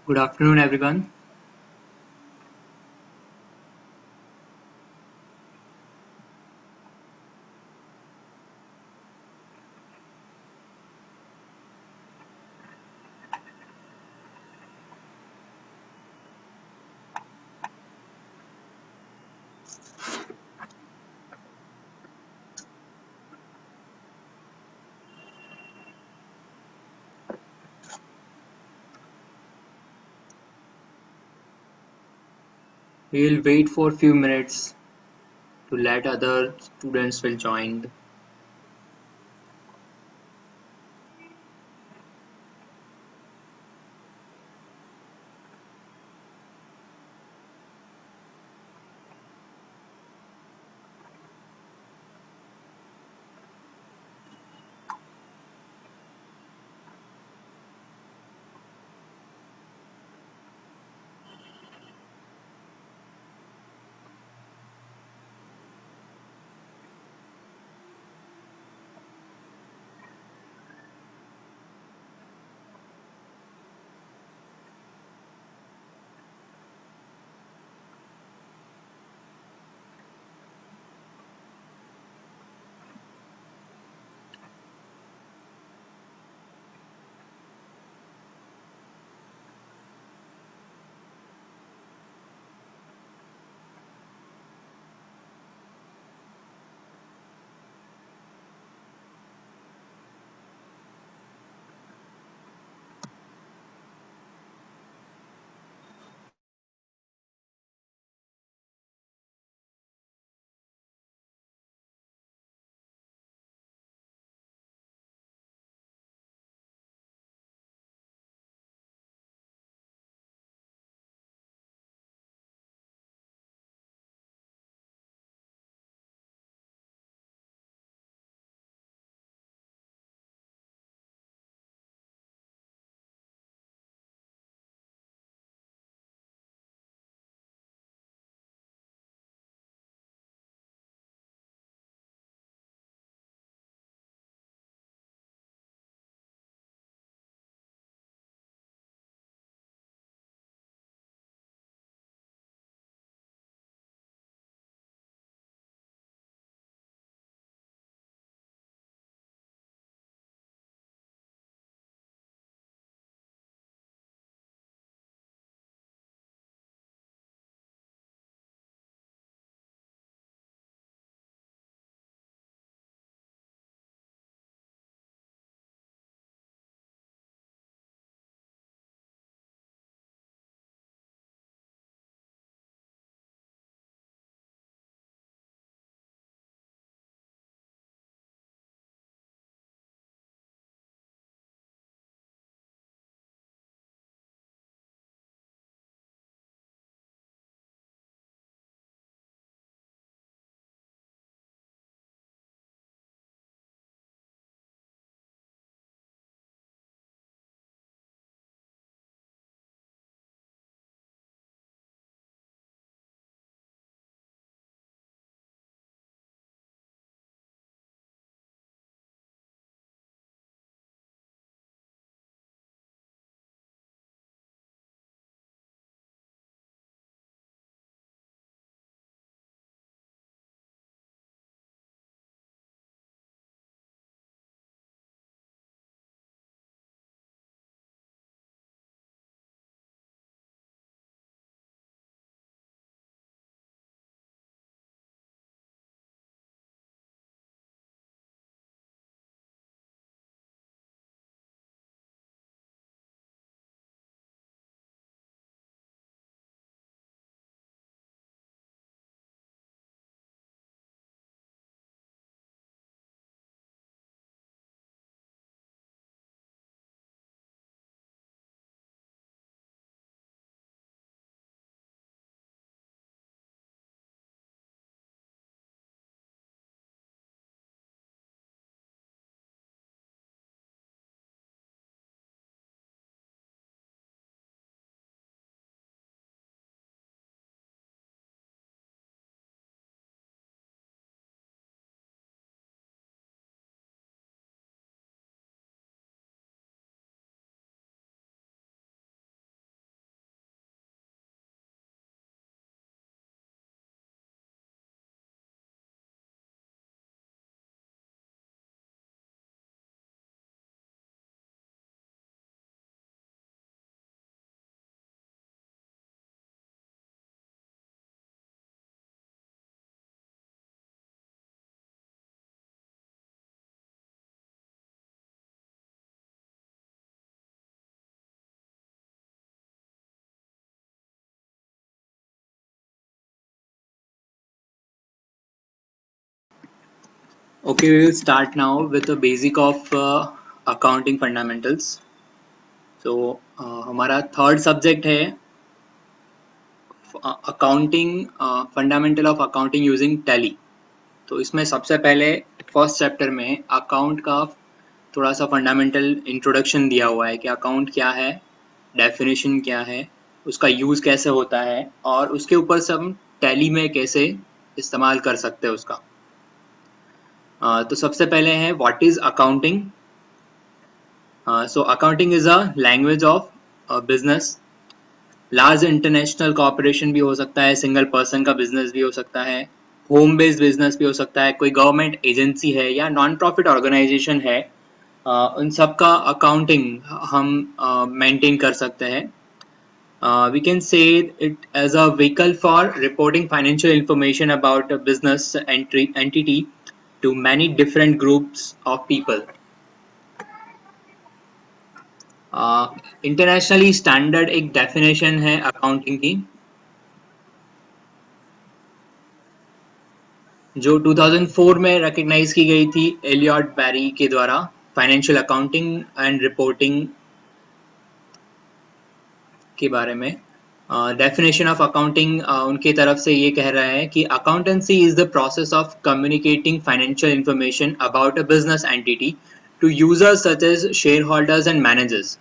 Good afternoon, everyone. We'll wait for a few minutes to let other students will join. Okay, we will start now with the basic of accounting fundamentals. So हमारा third subject है accounting fundamental of accounting using tally. तो इसमें सबसे पहले first chapter में account का थोड़ा सा फंडामेंटल इंट्रोडक्शन दिया हुआ है कि अकाउंट क्या है, डेफिनेशन क्या है, उसका यूज़ कैसे होता है और उसके ऊपर से हम टैली में कैसे इस्तेमाल कर सकते हैं उसका. तो सबसे पहले है what is accounting. So accounting is a language of business. Large international corporation भी हो सकता है, सिंगल पर्सन का बिजनेस भी हो सकता है, होम बेस्ड बिजनेस भी हो सकता है, कोई गवर्नमेंट एजेंसी है या नॉन प्रॉफिट ऑर्गेनाइजेशन है, उन सब का अकाउंटिंग हम मेंटेन कर सकते हैं. We can say it as a vehicle for reporting financial information about a business entity to many different groups of people. Internationally standard एक डेफिनेशन है अकाउंटिंग की जो 2004 में रिकग्नाइज की गई थी एलियट बैरी के द्वारा, फाइनेंशियल अकाउंटिंग एंड रिपोर्टिंग के बारे में. डेफिनेशन ऑफ अकाउंटिंग उनके तरफ से ये कह रहा है कि accountancy is the process of communicating financial information about a business entity to users such as share holders and managers.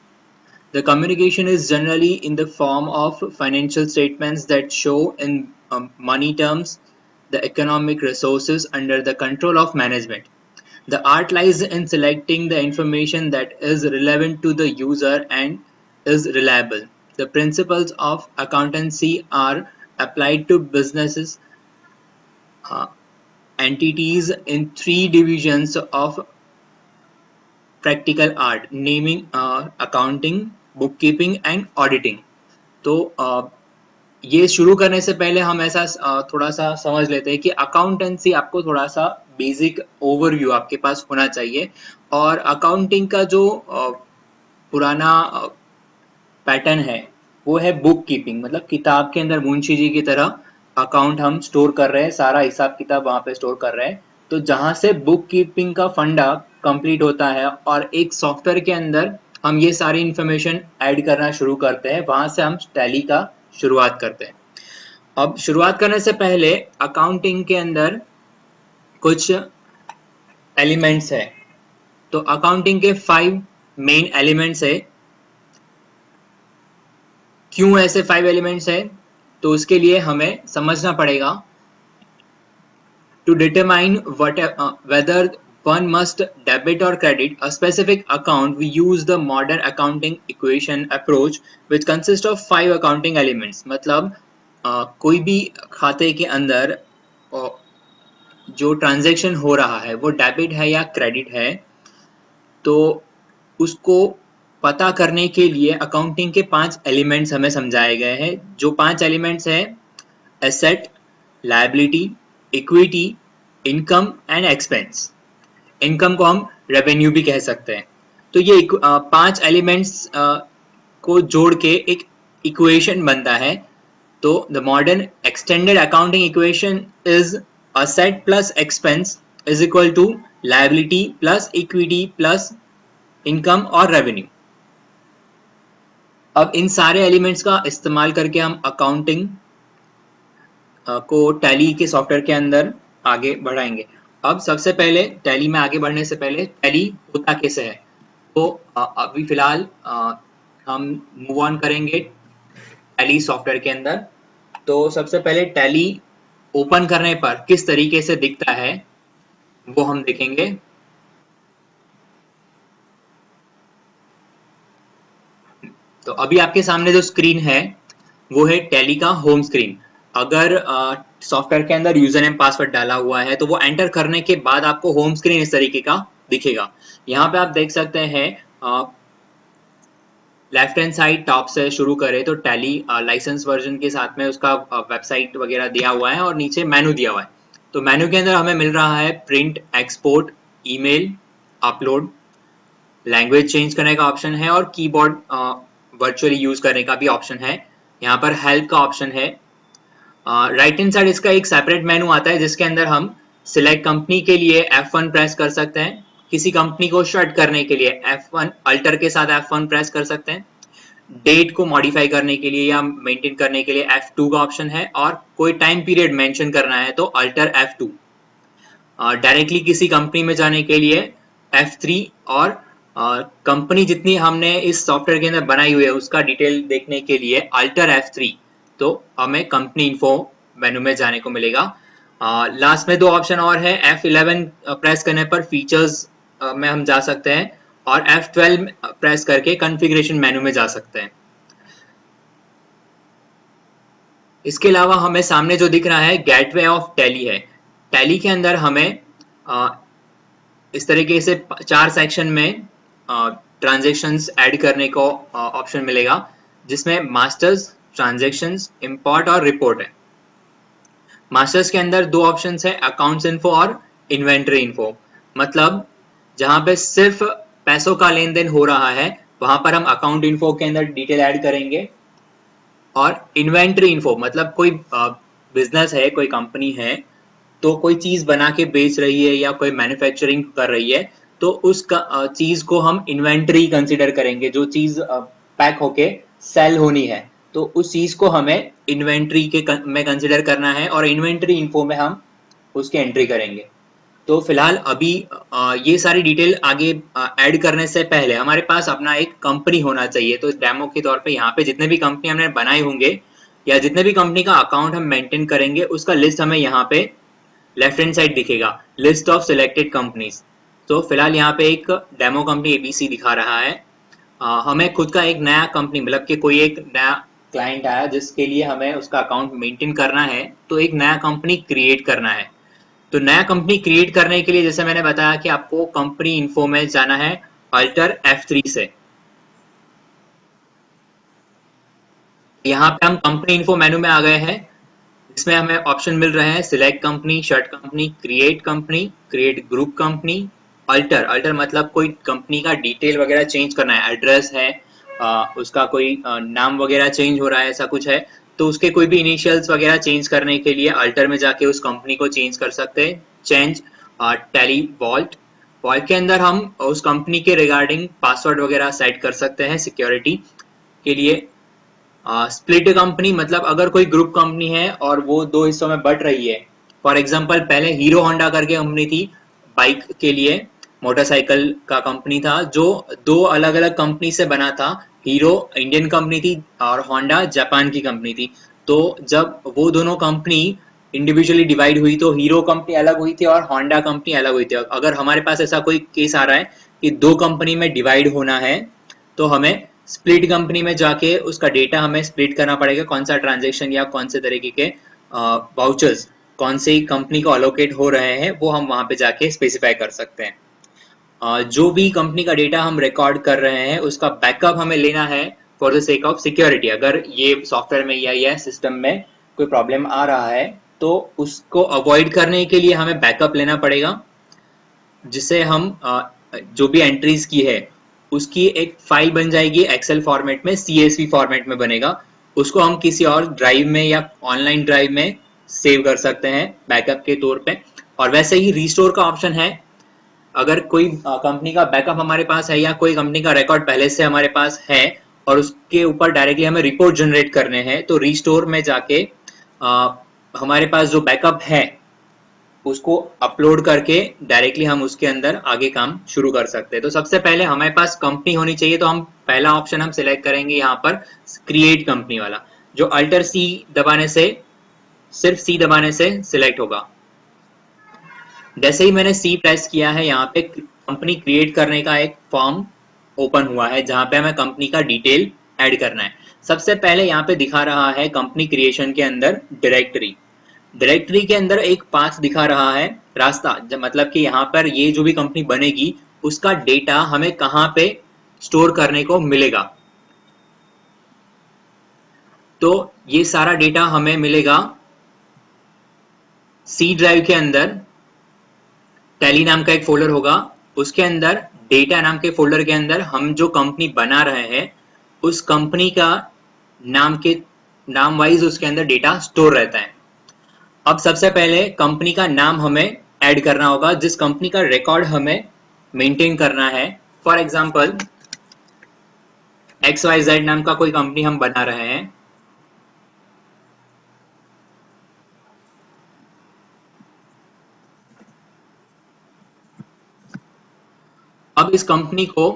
The communication is generally in the form of financial statements that show in money terms the economic resources under the control of management. The art lies in selecting the information that is relevant to the user and is reliable. The principles of accountancy are applied to businesses uh, entities in three divisions of practical art, naming accounting, bookkeeping and auditing. तो ये शुरू करने से पहले हम ऐसा थोड़ा सा समझ लेते हैं कि अकाउंटेंसी आपको थोड़ा सा बेसिक ओवरव्यू आपके पास होना चाहिए. और अकाउंटिंग का जो पुराना पैटर्न है वो है बुक कीपिंग, मतलब किताब के अंदर मुंशी जी की तरह अकाउंट हम स्टोर कर रहे हैं, सारा हिसाब किताब वहां पे स्टोर कर रहे हैं. तो जहां से बुक कीपिंग का फंडा कंप्लीट होता है और एक सॉफ्टवेयर के अंदर हम ये सारी इंफॉर्मेशन ऐड करना शुरू करते हैं, वहां से हम टैली का शुरुआत करते हैं. अब शुरुआत करने से पहले अकाउंटिंग के अंदर कुछ एलिमेंट्स है. तो अकाउंटिंग के 5 मेन एलिमेंट्स है. क्यों ऐसे 5 एलिमेंट्स है? तो उसके लिए हमें समझना पड़ेगा to determine whether one must debit or credit a specific account. We use the modern accounting equation approach which consists of 5 accounting elements. मतलब कोई भी खाते के अंदर जो ट्रांजैक्शन हो रहा है वो डेबिट है या क्रेडिट है, तो उसको पता करने के लिए अकाउंटिंग के 5 एलिमेंट्स हमें समझाए गए हैं. जो 5 एलिमेंट्स हैं asset, liability, equity, income and expense. Income को हम रेवेन्यू भी कह सकते हैं. तो ये 5 एलिमेंट्स को जोड़ के एक इक्वेशन बनता है. तो the modern extended accounting equation is asset plus expense is equal to liability plus equity plus income और रेवेन्यू. अब इन सारे एलिमेंट्स का इस्तेमाल करके हम अकाउंटिंग को टैली के सॉफ्टवेयर के अंदर आगे बढ़ाएंगे. अब सबसे पहले टैली में आगे बढ़ने से पहले टैली होता कैसे है, तो अभी फिलहाल हम मूव ऑन करेंगे टैली सॉफ्टवेयर के अंदर. तो सबसे पहले टैली ओपन करने पर किस तरीके से दिखता है वो हम देखेंगे. तो अभी आपके सामने जो स्क्रीन है वो है टैली का होम स्क्रीन. अगर सॉफ्टवेयर के अंदर यूजर नेम पासवर्ड डाला हुआ है तो वो एंटर करने के बाद आपको होम स्क्रीन इस तरीके का दिखेगा. यहाँ पे आप देख सकते हैं लेफ्ट हैंड साइड टॉप से शुरू करें तो टैली लाइसेंस वर्जन के साथ में उसका वेबसाइट वगैरह दिया हुआ है और नीचे मेनू दिया हुआ है. तो मेनू के अंदर हमें मिल रहा है print, export, email, upload, language change करने का ऑप्शन है और कीबोर्ड वर्चुअली यूज करने का भी ऑप्शन है. यहाँ पर हेल्प का ऑप्शन है. राइट हैंड साइड इसका एक सेपरेट मेनू आता है जिसके अंदर हम सिलेक्ट कंपनी के लिए F1 प्रेस कर सकते हैं, किसी कंपनी को शॉर्ट करने के लिए F1 अल्टर के साथ F1 प्रेस कर सकते हैं, डेट को मॉडिफाई करने के लिए या मेंटेन करने के लिए F2 का ऑप्शन है, और कोई टाइम पीरियड मेंशन करना है तो अल्टर F2। डायरेक्टली किसी कंपनी में जाने के लिए F3, और कंपनी जितनी हमने इस सॉफ्टवेयर के अंदर बनाई हुई है उसका डिटेल देखने के लिए अल्टर F3। तो हमें कंपनी इन्फो मेनू में जाने को मिलेगा। लास्ट में दो ऑप्शन और है, F11 प्रेस करने पर फीचर्स में हम जा सकते हैं, और F12 प्रेस करके कॉन्फ़िगरेशन मेनू में जा सकते हैं। इसके अलावा हमें सामने जो दिख रहा है गेटवे ऑफ टैली है। टैली के अंदर हमें इस तरीके से 4 सेक्शन में ट्रांजैक्शंस ऐड करने को ऑप्शन मिलेगा, जिसमें मास्टर्स, ट्रांजैक्शंस, इंपोर्ट और रिपोर्ट है। मास्टर्स के अंदर दो ऑप्शंस है, अकाउंट्स इन्फो और इन्वेंटरी इन्फो। मतलब जहां पे सिर्फ पैसों का लेन देन हो रहा है वहां पर हम अकाउंट इन्फो के अंदर डिटेल ऐड करेंगे, और इन्वेंटरी इन्फो मतलब कोई बिजनेस है, कोई कंपनी है तो कोई चीज बना के बेच रही है या कोई मैन्युफैक्चरिंग कर रही है, तो उस चीज को हम इन्वेंटरी कंसीडर करेंगे। जो चीज पैक होके सेल होनी है तो उस चीज को हमें इन्वेंटरी के में कंसीडर करना है, और इन्वेंटरी इन्फो में हम उसकी एंट्री करेंगे। तो फिलहाल अभी ये सारी डिटेल आगे ऐड करने से पहले हमारे पास अपना एक कंपनी होना चाहिए। तो डेमो के तौर पे यहाँ पे जितने भी कंपनी हमने बनाए होंगे या जितने भी कंपनी का अकाउंट हम मेंटेन करेंगे उसका लिस्ट हमें यहाँ पे लेफ्ट हैंड साइड दिखेगा, लिस्ट ऑफ सिलेक्टेड कंपनीज। तो फिलहाल यहाँ पे एक डेमो कंपनी एबीसी दिखा रहा है। हमें खुद का एक नया कंपनी मतलब कि कोई एक नया क्लाइंट आया जिसके लिए हमें उसका अकाउंट मेंटेन करना है, तो एक नया कंपनी क्रिएट करना है। तो नया कंपनी क्रिएट करने के लिए जैसे मैंने बताया कि आपको कंपनी इन्फो में जाना है अल्टर F3 से। यहाँ पे हम कंपनी इन्फो मेनू में आ गए हैं, इसमें हमें ऑप्शन मिल रहे हैं select company, shirt company, create group company, alter. Alter मतलब कोई कंपनी का डिटेल वगैरह चेंज करना है, एड्रेस है, उसका कोई नाम वगैरह चेंज हो रहा है, ऐसा कुछ है तो उसके कोई भी इनिशियल्स वगैरह चेंज करने के लिए अल्टर में जाके उस कंपनी को चेंज कर सकते हैं। चेंज टैली वॉल्ट, वॉल्ट के अंदर हम उस कंपनी के रिगार्डिंग पासवर्ड वगैरह सेट कर सकते हैं सिक्योरिटी के लिए। स्प्लिट कंपनी मतलब अगर कोई ग्रुप कंपनी है और वो दो हिस्सों में बट रही है, फॉर एग्जांपल पहले हीरो होंडा करके कंपनी थी बाइक के लिए, मोटरसाइकिल का कंपनी था जो दो अलग अलग कंपनी से बना था। हीरो इंडियन कंपनी थी और होंडा जापान की कंपनी थी। तो जब वो दोनों कंपनी इंडिविजुअली डिवाइड हुई तो हीरो कंपनी अलग हुई थी और होंडा कंपनी अलग हुई थी। अगर हमारे पास ऐसा कोई केस आ रहा है कि दो कंपनी में डिवाइड होना है तो हमें स्प्लिट कंपनी में जाके उसका डेटा हमें स्प्लिट करना पड़ेगा, कौन सा ट्रांजेक्शन या कौन से तरीके के वाउचर्स कौन से कंपनी को अलोकेट हो रहे हैं वो हम वहां पे जाके स्पेसिफाई कर सकते हैं। जो भी कंपनी का डेटा हम रिकॉर्ड कर रहे हैं उसका बैकअप हमें लेना है for the sake of security. अगर ये सॉफ्टवेयर में या ये सिस्टम में कोई प्रॉब्लम आ रहा है तो उसको अवॉइड करने के लिए हमें बैकअप लेना पड़ेगा, जिसे हम जो भी एंट्रीज की है उसकी एक फाइल बन जाएगी एक्सेल फॉर्मेट में, CSV फॉर्मेट में बनेगा। उसको हम किसी और ड्राइव में या ऑनलाइन ड्राइव में सेव कर सकते हैं बैकअप के तौर पे। और वैसे ही रिस्टोर का ऑप्शन है, अगर कोई कंपनी का बैकअप हमारे पास है या कोई कंपनी का रिकॉर्ड पहले से हमारे पास है और उसके ऊपर डायरेक्टली हमें रिपोर्ट जनरेट करने हैं तो रिस्टोर में जाके हमारे पास जो बैकअप है उसको अपलोड करके डायरेक्टली हम उसके अंदर आगे काम शुरू कर सकते हैं। तो सबसे पहले हमारे पास कंपनी होनी चाहिए, तो हम पहला ऑप्शन हम सिलेक्ट करेंगे यहाँ पर क्रिएट कंपनी वाला, जो अल्टर C दबाने से सिर्फ C दबाने से सिलेक्ट होगा। जैसे ही मैंने C प्रेस किया है यहाँ पे कंपनी क्रिएट करने का एक फॉर्म ओपन हुआ है जहां पे हमें कंपनी का डिटेल ऐड करना है। सबसे पहले यहाँ पे दिखा रहा है कंपनी क्रिएशन के अंदर डायरेक्टरी के अंदर एक पाथ दिखा रहा है रास्ता, मतलब कि यहाँ पर ये जो भी कंपनी बनेगी उसका डेटा हमें कहाँ पे स्टोर करने को मिलेगा। तो ये सारा डेटा हमें मिलेगा C ड्राइव के अंदर। टैली नाम का एक फोल्डर होगा, उसके अंदर डेटा नाम के फोल्डर के अंदर हम जो कंपनी बना रहे हैं उस कंपनी का नाम वाइज उसके अंदर डेटा स्टोर रहता है। अब सबसे पहले कंपनी का नाम हमें ऐड करना होगा जिस कंपनी का रिकॉर्ड हमें मेंटेन करना है। फॉर एग्जांपल XYZ नाम का कोई कंपनी हम बना रहे हैं। अब इस कंपनी को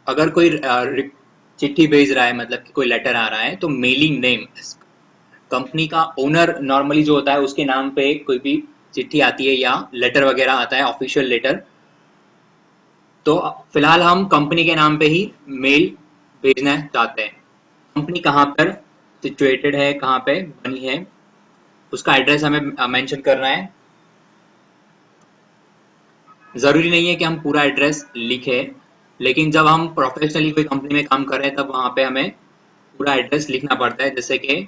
अगर कोई चिट्ठी भेज रहा है, मतलब कि कोई लेटर आ रहा है, तो मेलिंग नेम, कंपनी का ओनर नॉर्मली जो होता है उसके नाम पे कोई भी चिट्ठी आती है या लेटर वगैरह आता है, ऑफिशियल लेटर, तो फिलहाल हम कंपनी के नाम पे ही मेल भेजना चाहते हैं। कंपनी कहाँ पर सिचुएटेड है, कहाँ पे बनी है, उसका एड्रेस हमें मेंशन करना है। जरूरी नहीं है कि हम पूरा एड्रेस लिखें, लेकिन जब हम प्रोफेशनली कोई कंपनी में काम कर रहे हैं तब वहाँ पे हमें पूरा एड्रेस लिखना पड़ता है। जैसे कि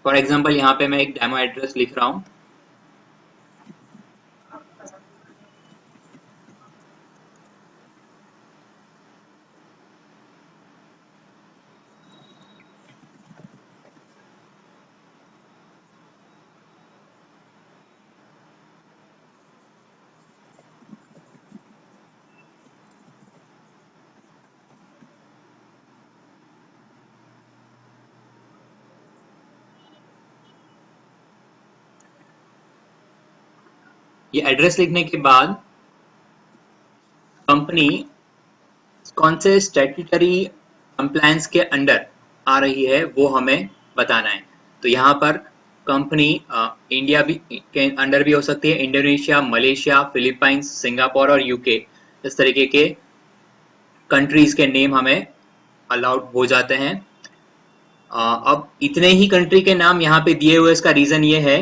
फॉर एग्जांपल यहाँ पे मैं एक डेमो एड्रेस लिख रहा हूँ। ये एड्रेस लिखने के बाद कंपनी कौन से स्टैट्यूटरी कंप्लायंस के अंडर आ रही है वो हमें बताना है। तो यहाँ पर कंपनी इंडिया भी के अंडर भी हो सकती है, इंडोनेशिया, मलेशिया, फिलीपाइंस, सिंगापुर और यूके, इस तरीके के कंट्रीज के नेम हमें अलाउड हो जाते हैं। अब इतने ही कंट्री के नाम यहाँ पे दिए हुए, इसका रीजन ये है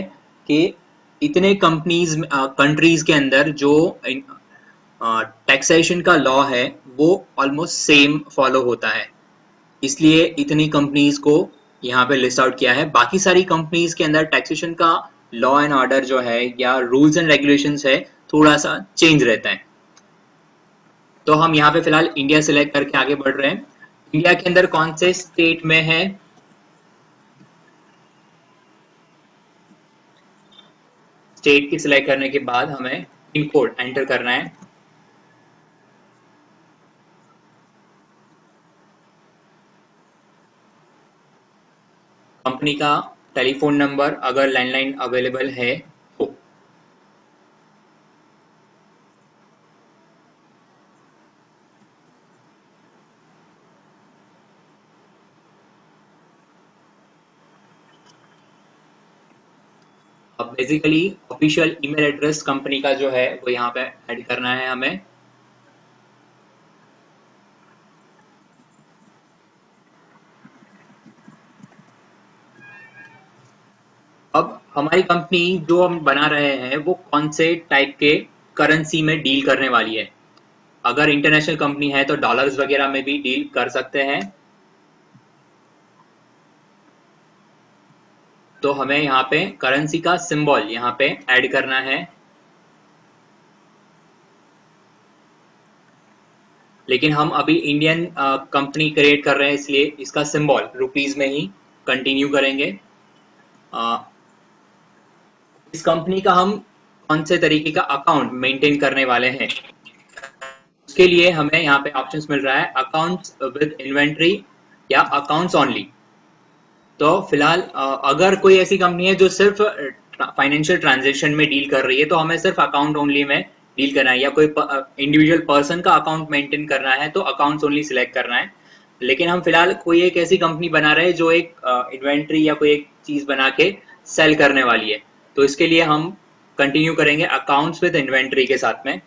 कि इतने कंट्रीज के अंदर जो टैक्सेशन का लॉ है वो ऑलमोस्ट सेम फॉलो होता है, इसलिए इतनी कंपनीज को यहाँ पे लिस्ट आउट किया है। बाकी सारी कंपनीज के अंदर टैक्सेशन का लॉ एंड ऑर्डर जो है या रूल्स एंड रेगुलेशंस है थोड़ा सा चेंज रहता है। तो हम यहाँ पे फिलहाल इंडिया सिलेक्ट करके आगे बढ़ रहे हैं। इंडिया के अंदर कौन से स्टेट में है, स्टेट की सिलेक्ट करने के बाद हमें पिन कोड एंटर करना है। कंपनी का टेलीफोन नंबर अगर लैंडलाइन अवेलेबल है तो। अब basically official email address company का जो है वो यहाँ पे ऐड करना है हमें। अब हमारी कंपनी जो हम बना रहे हैं वो कौन से टाइप के करेंसी में डील करने वाली है। अगर इंटरनेशनल कंपनी है तो डॉलर्स वगैरह में भी डील कर सकते हैं, तो हमें यहाँ पे करेंसी का सिंबल यहाँ पे ऐड करना है। लेकिन हम अभी इंडियन कंपनी क्रिएट कर रहे हैं इसलिए इसका सिंबल रुपीज में ही कंटिन्यू करेंगे। इस कंपनी का हम कौन से तरीके का अकाउंट मेंटेन करने वाले हैं, उसके लिए हमें यहाँ पे ऑप्शंस मिल रहा है अकाउंट्स विद इन्वेंट्री या अकाउंट्स ओनली। तो फिलहाल अगर कोई ऐसी कंपनी है जो सिर्फ फाइनेंशियल ट्रांजेक्शन में डील कर रही है तो हमें सिर्फ अकाउंट ओनली में डील करना है, या कोई इंडिविजुअल पर्सन का अकाउंट मेंटेन करना है तो अकाउंट्स ओनली सिलेक्ट करना है। लेकिन हम फिलहाल कोई एक ऐसी कंपनी बना रहे हैं जो एक इन्वेंट्री या कोई एक चीज बना के सेल करने वाली है, तो इसके लिए हम कंटिन्यू करेंगे अकाउंट्स विद इन्वेंट्री के साथ में।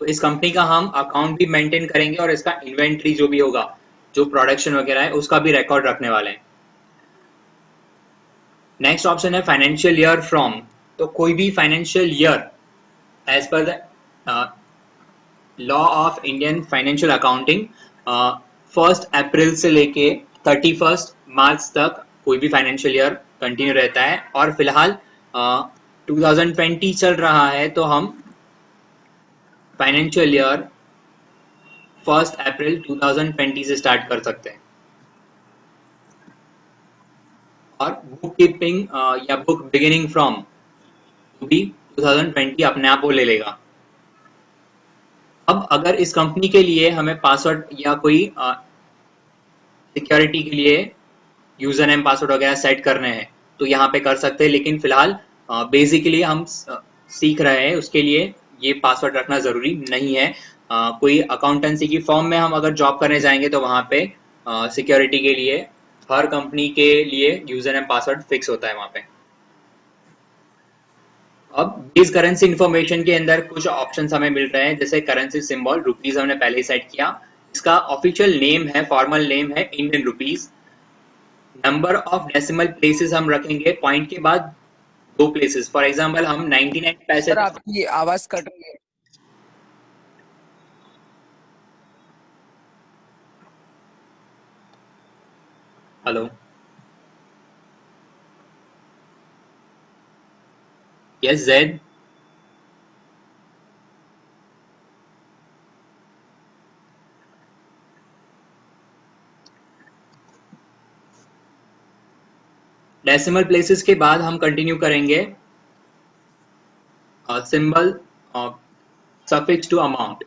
तो इस कंपनी का हम अकाउंट भी मेंटेन करेंगे और इसका इन्वेंट्री जो भी होगा, जो प्रोडक्शन वगैरह है उसका भी रिकॉर्ड रखने वाले हैं। नेक्स्ट ऑप्शन है फाइनेंशियल ईयर फ्रॉम। तो कोई भी फाइनेंशियल ईयर एज पर the law of Indian financial accounting 1 अप्रैल से लेके 31 मार्च तक कोई भी फाइनेंशियल ईयर कंटिन्यू रहता है। और फिलहाल 2020 चल रहा है तो हम फाइनेंशियल ईयर 1 अप्रैल 2020 से स्टार्ट कर सकते हैं। और बुक कीपिंग या बुक बिगिनिंग फ्रॉम भी 2020 अपने आप वो ले लेगा। अब अगर इस कंपनी के लिए हमें पासवर्ड या कोई सिक्योरिटी के लिए यूजर नेम पासवर्ड वगैरह सेट करने हैं तो यहाँ पे कर सकते हैं, लेकिन फिलहाल बेसिकली हम सीख रहे हैं, उसके लिए ये पासवर्ड रखना जरूरी नहीं है। कोई अकाउंटेंसी की फॉर्म में हम अगर जॉब करने जाएंगे तो वहाँ पे सिक्योरिटी के लिए हर कंपनी के लिए यूजर नेम पासवर्ड फिक्स होता है वहाँ पे। अब बेस करेंसी इंफॉर्मेशन के अंदर कुछ ऑप्शंस हमें मिल रहे हैं, जैसे करेंसी सिंबल रुपीज हमने पहले ही सेट किया, इसका ऑफिशियल नेम है, फॉर्मल नेम है Indian rupees. Number of decimal places हम रखेंगे पॉइंट के बाद 2 प्लेसेस, फॉर एग्जांपल हम 99 पैसे। सर आपकी आवाज कट रही है। Hello, yes Z. Decimal places के बाद हम कंटिन्यू करेंगे सिंबल सफिक्स टू अमाउंट।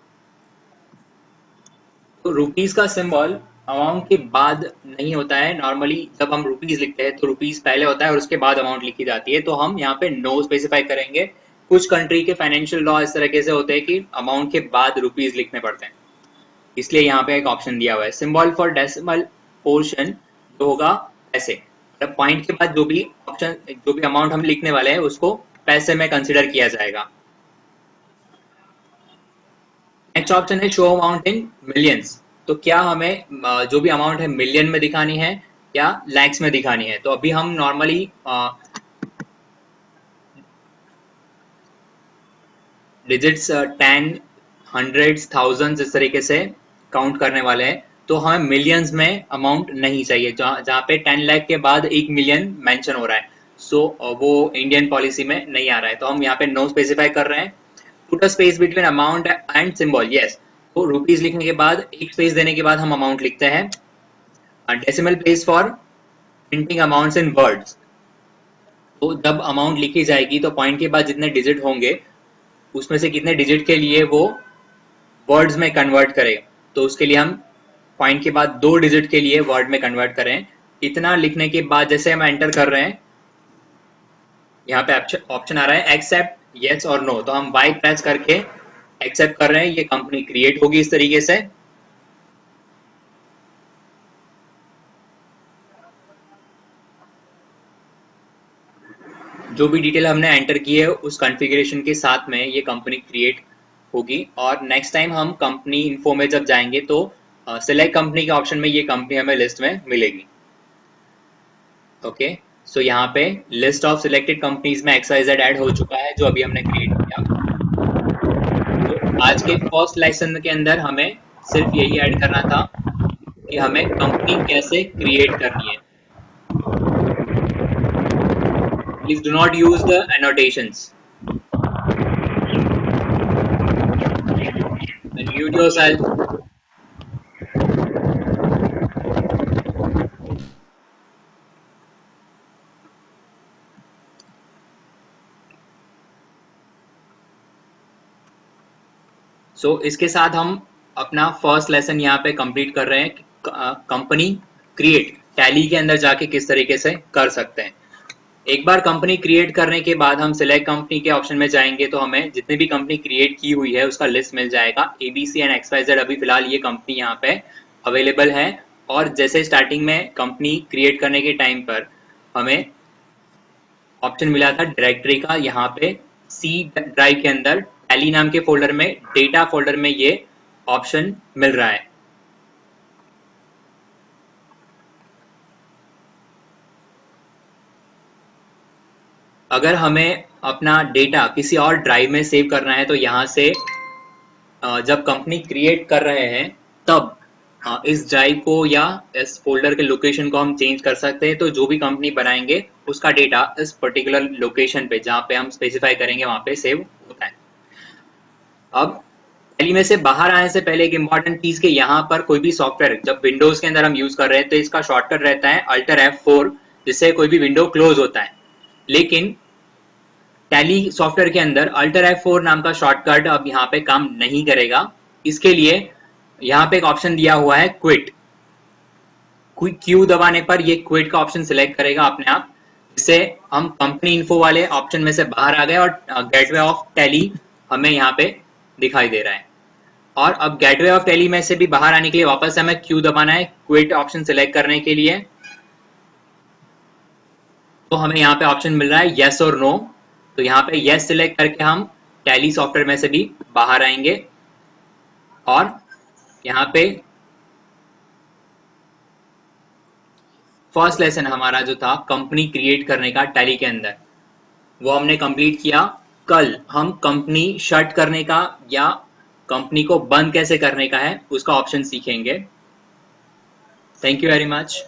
तो रुपीज का सिंबल अमाउंट के बाद नहीं होता है, नॉर्मली जब हम रुपीज लिखते हैं तो रुपीज पहले होता है और उसके बाद अमाउंट लिखी जाती है, तो हम यहाँ पे नो स्पेसिफाई करेंगे। कुछ कंट्री के फाइनेंशियल लॉ इस तरीके से होते हैं कि अमाउंट के बाद रुपीज लिखने पड़ते हैं, इसलिए यहाँ पे एक ऑप्शन दिया हुआ है सिंबल फॉर डेसिमल पोर्शन जो होगा पैसे, मतलब पॉइंट के बाद जो भी ऑप्शन जो भी अमाउंट हम लिखने वाले हैं उसको पैसे में कंसिडर किया जाएगा। नेक्स्ट ऑप्शन है शो अमाउंट इन मिलियंस। तो क्या हमें जो भी अमाउंट है मिलियन में दिखानी है या लैक्स में दिखानी है, तो अभी हम नॉर्मली डिजिट्स 10 हंड्रेड्स थाउजेंड्स इस तरीके से काउंट करने वाले हैं, तो हमें मिलियंस में अमाउंट नहीं चाहिए, जहाँ पे 10 लाख के बाद 1 मिलियन मेंशन हो रहा है, सो वो इंडियन पॉलिसी में नहीं आ रहा है, तो हम यहाँ पे नो स्पेसिफाई कर रहे हैं। Put a space between amount and symbol, yes. तो रुपीज लिखने के बाद एक स्पेस देने के बाद हम अमाउंट लिखते हैं। Decimal place for printing amounts in words. तो जब अमाउंट लिखी जाएगी तो पॉइंट के बाद जितने डिजिट होंगे उसमें से कितने डिजिट के लिए वो वर्ड्स में कन्वर्ट करेगा, तो उसके लिए हम पॉइंट के बाद 2 डिजिट के लिए वर्ड में कन्वर्ट करें। इतना लिखने के बाद जैसे हम एंटर कर रहे हैं, यहाँ पे ऑप्शन आ रहा है एक्सेप्ट यस और नो, तो हम वाई प्रेस करके एक्सेप्ट कर रहे हैं, ये कंपनी क्रिएट होगी इस तरीके से। जो भी डिटेल हमने एंटर की है उस कॉन्फ़िगरेशन के साथ में ये कंपनी क्रिएट होगी, और नेक्स्ट टाइम हम कंपनी इन्फो में जब जाएंगे तो सिलेक्ट कंपनी के ऑप्शन में ये कंपनी हमें लिस्ट में मिलेगी। ओके, सो यहाँ पे लिस्ट ऑफ सिलेक्टेड कंपनीज में XYZ ऐड हो चुका है जो अभी हमने क्रिएट किया। तो आज के फर्स्ट लेसन के अंदर हमें सिर्फ यही ऐड करना था कि हमें कंपनी कैसे क्रिएट करनी है। Please do not use the annotations. Mute yourself. So, इसके साथ हम अपना फर्स्ट लेसन यहाँ पे कंप्लीट कर रहे हैं। कंपनी क्रिएट टैली के अंदर जाके किस तरीके से कर सकते हैं। एक बार कंपनी क्रिएट करने के बाद हम सिलेक्ट कंपनी के ऑप्शन में जाएंगे तो हमें जितने भी कंपनी क्रिएट की हुई है उसका लिस्ट मिल जाएगा। ABC एंड XYZ अभी फिलहाल ये कंपनी यहाँ पे अवेलेबल है, और जैसे स्टार्टिंग में कंपनी क्रिएट करने के टाइम पर हमें ऑप्शन मिला था डायरेक्टरी का, यहाँ पे C ड्राइव के अंदर टैली नाम के फोल्डर में डेटा फोल्डर में ये ऑप्शन मिल रहा है। अगर हमें अपना डेटा किसी और ड्राइव में सेव करना है तो यहाँ से जब कंपनी क्रिएट कर रहे हैं तब इस ड्राइव को या इस फोल्डर के लोकेशन को हम चेंज कर सकते हैं, तो जो भी कंपनी बनाएंगे उसका डेटा इस पर्टिकुलर लोकेशन पे जहाँ पे हम स्पेसिफाई करेंगे वहाँ पे सेव होता है। अब टैली में से बाहर आने से पहले एक इंपॉर्टेंट चीज के यहाँ पर कोई भी सॉफ्टवेयर जब विंडोज के अंदर हम यूज कर रहे हैं तो इसका शॉर्टकट रहता है Alt F4, जिससे कोई भी विंडो क्लोज होता है। लेकिन टैली सॉफ्टवेयर के अंदर अल्टर F4 नाम का शॉर्टकट अब यहाँ पे काम नहीं करेगा। इसके लिए यहाँ पे एक ऑप्शन दिया हुआ है क्विट। क्यू दबाने पर ये क्विट का ऑप्शन सिलेक्ट करेगा अपने आप, जिससे हम कंपनी इन्फो वाले ऑप्शन में से बाहर आ गए और गेटवे ऑफ टैली हमें यहाँ पे दिखाई दे रहा है। और अब गेटवे ऑफ टैली में से भी बाहर आने के लिए वापस हमें क्यू दबाना है क्विट ऑप्शन सिलेक्ट करने के लिए। तो हमें यहाँ पे ऑप्शन मिल रहा है येस और नो। तो यहाँ पे येस सिलेक्ट करके हम टैली सॉफ्टवेयर में से भी बाहर आएंगे और यहाँ पे फर्स्ट लेसन हमारा जो था कंपनी क्रिएट करने का टैली के अंदर, वो हमने कंप्लीट किया। कल हम कंपनी शट करने का या कंपनी को बंद कैसे करने का है उसका ऑप्शन सीखेंगे। Thank you very much.